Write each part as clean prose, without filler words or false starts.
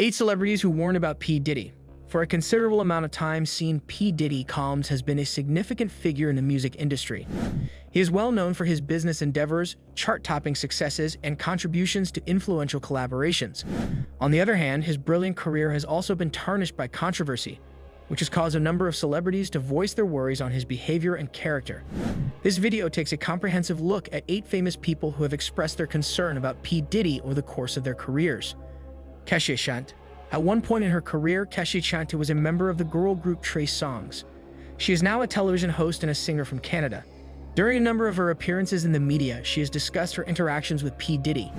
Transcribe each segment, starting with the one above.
8 celebrities who warned about P. Diddy. For a considerable amount of time, seeing P. Diddy Combs has been a significant figure in the music industry. He is well known for his business endeavors, chart-topping successes, and contributions to influential collaborations. On the other hand, his brilliant career has also been tarnished by controversy, which has caused a number of celebrities to voice their worries on his behavior and character. This video takes a comprehensive look at 8 famous people who have expressed their concern about P. Diddy over the course of their careers. Kesha Chant. At one point in her career, Kesha Chant was a member of the girl group Trey Songz. She is now a television host and a singer from Canada. During a number of her appearances in the media, she has discussed her interactions with P. Diddy.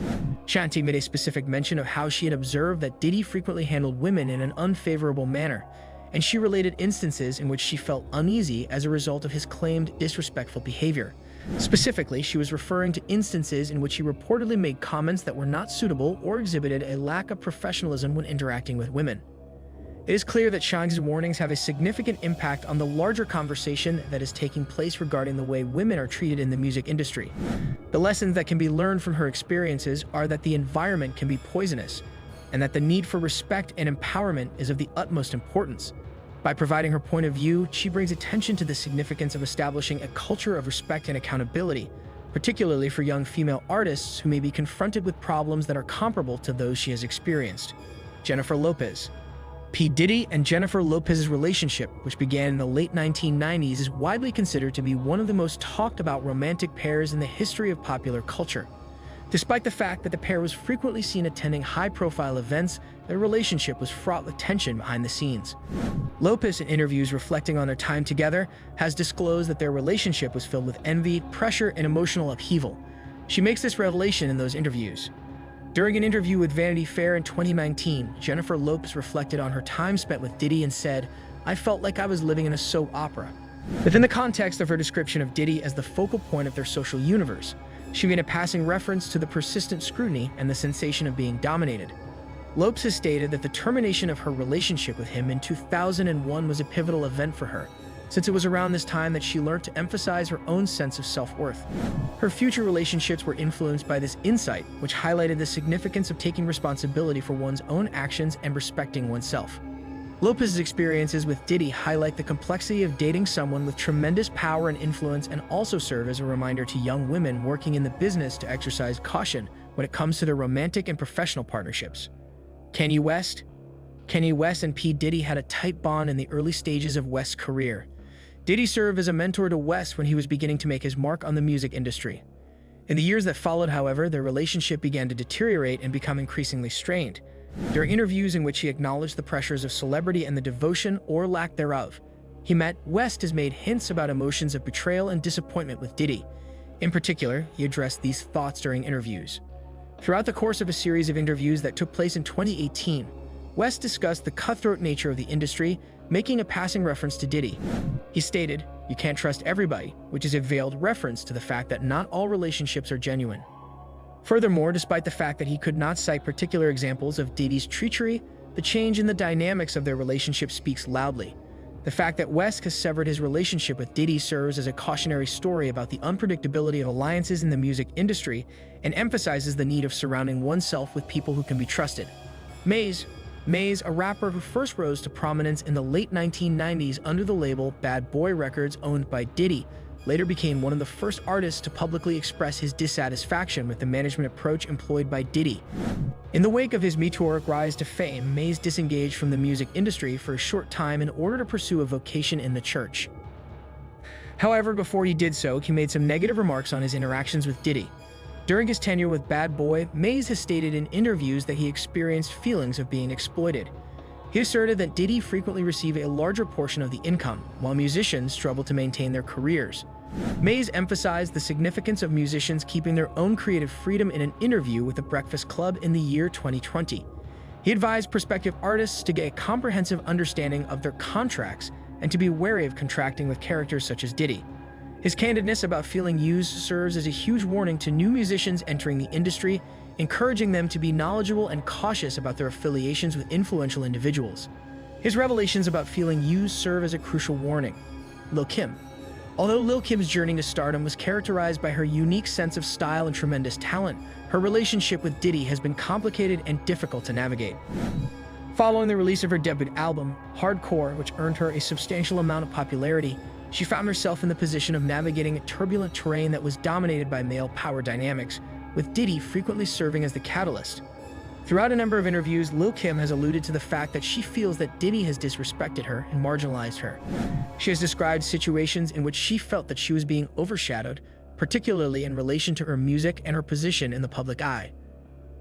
Shanti made a specific mention of how she had observed that Diddy frequently handled women in an unfavorable manner, and she related instances in which she felt uneasy as a result of his claimed disrespectful behavior. Specifically, she was referring to instances in which he reportedly made comments that were not suitable or exhibited a lack of professionalism when interacting with women. It is clear that Shang's warnings have a significant impact on the larger conversation that is taking place regarding the way women are treated in the music industry. The lessons that can be learned from her experiences are that the environment can be poisonous, and that the need for respect and empowerment is of the utmost importance. By providing her point of view, she brings attention to the significance of establishing a culture of respect and accountability, particularly for young female artists who may be confronted with problems that are comparable to those she has experienced. Jennifer Lopez. P. Diddy and Jennifer Lopez's relationship, which began in the late 1990s, is widely considered to be one of the most talked about romantic pairs in the history of popular culture. Despite the fact that the pair was frequently seen attending high-profile events, their relationship was fraught with tension behind the scenes. Lopez, in interviews reflecting on their time together, has disclosed that their relationship was filled with envy, pressure, and emotional upheaval. She makes this revelation in those interviews. During an interview with Vanity Fair in 2019, Jennifer Lopez reflected on her time spent with Diddy and said, "I felt like I was living in a soap opera." Within the context of her description of Diddy as the focal point of their social universe, she made a passing reference to the persistent scrutiny and the sensation of being dominated. Lopez has stated that the termination of her relationship with him in 2001 was a pivotal event for her, since it was around this time that she learned to emphasize her own sense of self-worth. Her future relationships were influenced by this insight, which highlighted the significance of taking responsibility for one's own actions and respecting oneself. Lopez's experiences with Diddy highlight the complexity of dating someone with tremendous power and influence, and also serve as a reminder to young women working in the business to exercise caution when it comes to their romantic and professional partnerships. Kanye West. Kanye West and P. Diddy had a tight bond in the early stages of West's career. Diddy served as a mentor to West when he was beginning to make his mark on the music industry. In the years that followed, however, their relationship began to deteriorate and become increasingly strained. During interviews in which he acknowledged the pressures of celebrity and the devotion or lack thereof West has made hints about emotions of betrayal and disappointment with Diddy. In particular, he addressed these thoughts during interviews. Throughout the course of a series of interviews that took place in 2018, West discussed the cutthroat nature of the industry, making a passing reference to Diddy. He stated, "You can't trust everybody," which is a veiled reference to the fact that not all relationships are genuine. Furthermore, despite the fact that he could not cite particular examples of Diddy's treachery, the change in the dynamics of their relationship speaks loudly. The fact that West has severed his relationship with Diddy serves as a cautionary story about the unpredictability of alliances in the music industry and emphasizes the need of surrounding oneself with people who can be trusted. Maze, a rapper who first rose to prominence in the late 1990s under the label Bad Boy Records owned by Diddy, later became one of the first artists to publicly express his dissatisfaction with the management approach employed by Diddy. In the wake of his meteoric rise to fame, Maze disengaged from the music industry for a short time in order to pursue a vocation in the church. However, before he did so, he made some negative remarks on his interactions with Diddy. During his tenure with Bad Boy, Maze has stated in interviews that he experienced feelings of being exploited. He asserted that Diddy frequently received a larger portion of the income, while musicians struggled to maintain their careers. Maze emphasized the significance of musicians keeping their own creative freedom in an interview with The Breakfast Club in the year 2020. He advised prospective artists to get a comprehensive understanding of their contracts and to be wary of contracting with characters such as Diddy. His candidness about feeling used serves as a huge warning to new musicians entering the industry, encouraging them to be knowledgeable and cautious about their affiliations with influential individuals. His revelations about feeling used serve as a crucial warning. Lil Kim. Although Lil Kim's journey to stardom was characterized by her unique sense of style and tremendous talent, her relationship with Diddy has been complicated and difficult to navigate. Following the release of her debut album, Hardcore, which earned her a substantial amount of popularity, she found herself in the position of navigating a turbulent terrain that was dominated by male power dynamics, with Diddy frequently serving as the catalyst. Throughout a number of interviews, Lil' Kim has alluded to the fact that she feels that Diddy has disrespected her and marginalized her. She has described situations in which she felt that she was being overshadowed, particularly in relation to her music and her position in the public eye.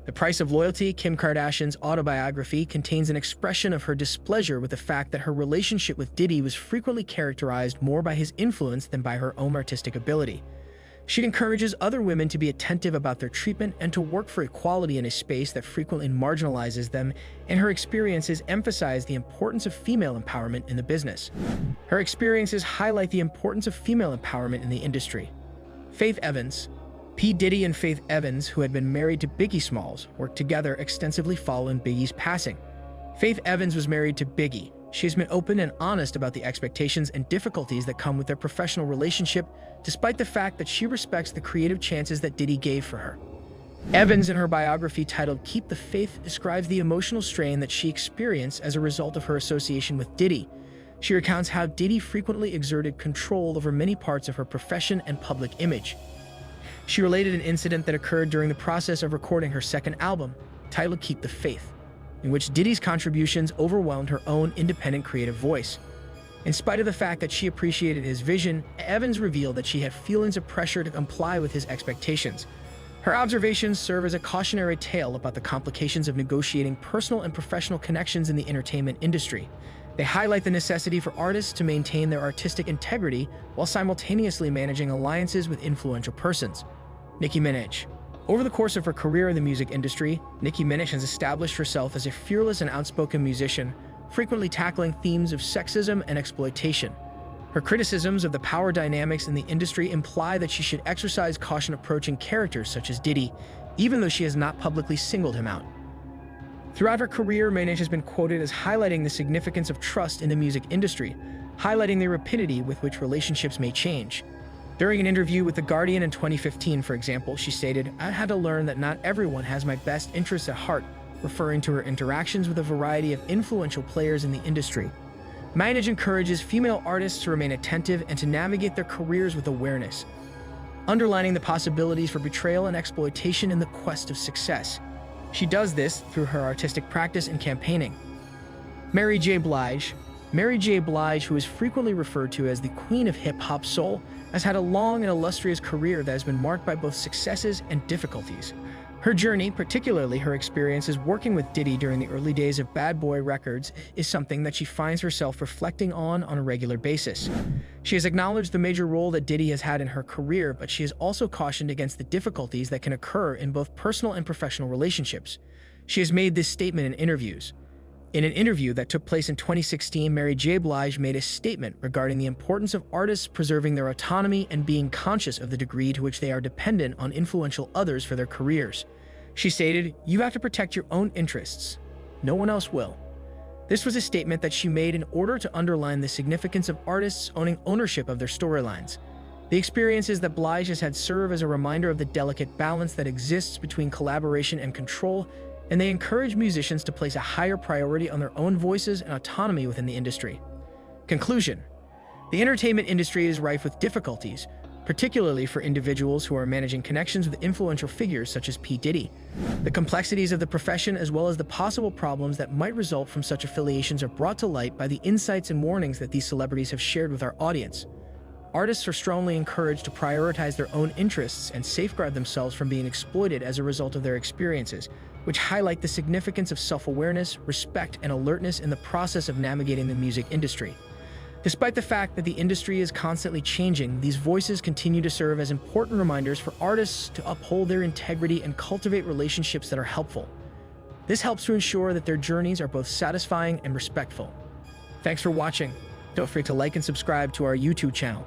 The Price of Loyalty, Kim Kardashian's autobiography, contains an expression of her displeasure with the fact that her relationship with Diddy was frequently characterized more by his influence than by her own artistic ability. She encourages other women to be attentive about their treatment and to work for equality in a space that frequently marginalizes them, and her experiences emphasize the importance of female empowerment in the business. Her experiences highlight the importance of female empowerment in the industry. Faith Evans. P. Diddy and Faith Evans, who had been married to Biggie Smalls, worked together extensively following Biggie's passing. Faith Evans was married to Biggie. She has been open and honest about the expectations and difficulties that come with their professional relationship, despite the fact that she respects the creative chances that Diddy gave for her. Evans, in her biography titled Keep the Faith, describes the emotional strain that she experienced as a result of her association with Diddy. She recounts how Diddy frequently exerted control over many parts of her profession and public image. She related an incident that occurred during the process of recording her second album, titled Keep the Faith, in which Diddy's contributions overwhelmed her own independent creative voice. In spite of the fact that she appreciated his vision, Evans revealed that she had feelings of pressure to comply with his expectations. Her observations serve as a cautionary tale about the complications of negotiating personal and professional connections in the entertainment industry. They highlight the necessity for artists to maintain their artistic integrity while simultaneously managing alliances with influential persons. Nicki Minaj. Over the course of her career in the music industry, Nicki Minaj has established herself as a fearless and outspoken musician, frequently tackling themes of sexism and exploitation. Her criticisms of the power dynamics in the industry imply that she should exercise caution approaching characters such as Diddy, even though she has not publicly singled him out. Throughout her career, Minaj has been quoted as highlighting the significance of trust in the music industry, highlighting the rapidity with which relationships may change. During an interview with The Guardian in 2015, for example, she stated, "I had to learn that not everyone has my best interests at heart," referring to her interactions with a variety of influential players in the industry. Minaj encourages female artists to remain attentive and to navigate their careers with awareness, underlining the possibilities for betrayal and exploitation in the quest of success. She does this through her artistic practice and campaigning. Mary J. Blige. Mary J. Blige, who is frequently referred to as the Queen of Hip-Hop Soul, has had a long and illustrious career that has been marked by both successes and difficulties. Her journey, particularly her experiences working with Diddy during the early days of Bad Boy Records, is something that she finds herself reflecting on a regular basis. She has acknowledged the major role that Diddy has had in her career, but she has also cautioned against the difficulties that can occur in both personal and professional relationships. She has made this statement in interviews. In an interview that took place in 2016, Mary J. Blige made a statement regarding the importance of artists preserving their autonomy and being conscious of the degree to which they are dependent on influential others for their careers. She stated, "You have to protect your own interests. No one else will." This was a statement that she made in order to underline the significance of artists owning ownership of their storylines. The experiences that Blige has had serve as a reminder of the delicate balance that exists between collaboration and control, and they encourage musicians to place a higher priority on their own voices and autonomy within the industry. Conclusion: the entertainment industry is rife with difficulties, particularly for individuals who are managing connections with influential figures such as P. Diddy. The complexities of the profession as well as the possible problems that might result from such affiliations are brought to light by the insights and warnings that these celebrities have shared with our audience. Artists are strongly encouraged to prioritize their own interests and safeguard themselves from being exploited as a result of their experiences, which highlight the significance of self-awareness, respect, and alertness in the process of navigating the music industry. Despite the fact that the industry is constantly changing, these voices continue to serve as important reminders for artists to uphold their integrity and cultivate relationships that are helpful. This helps to ensure that their journeys are both satisfying and respectful. Thanks for watching. Don't forget to like and subscribe to our YouTube channel.